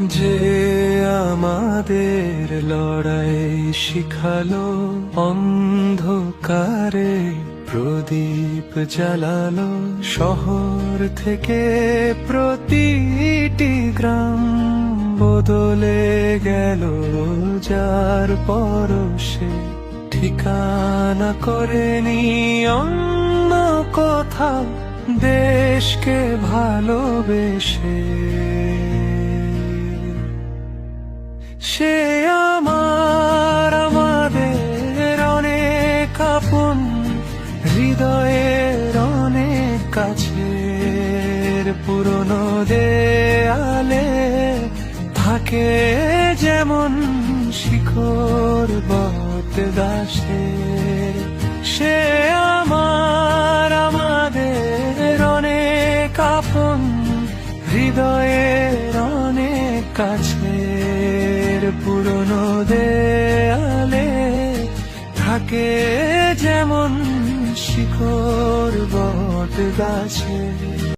যে আমাদের লড়াই শিখালো, অন্ধকারে প্রদীপ জ্বালালো, শহর থেকে প্রতিটি গ্রাম বদলে গেল যার পরশে। ঠিকানা করেনি অন্য কোথাও, দেশকে ভালোবেসে। সে আমাদের অনেক আপন, হৃদয়ের অনেক কাছের। পুরনো দেয়ালে থাকে যেমন শিকড় বটগাছের। সে আমাদের অনেক আপন, হৃদয়ের অনেক কাছের। পুরনো দেয়ালে থাকে যেমন শিকড় বটগাছের।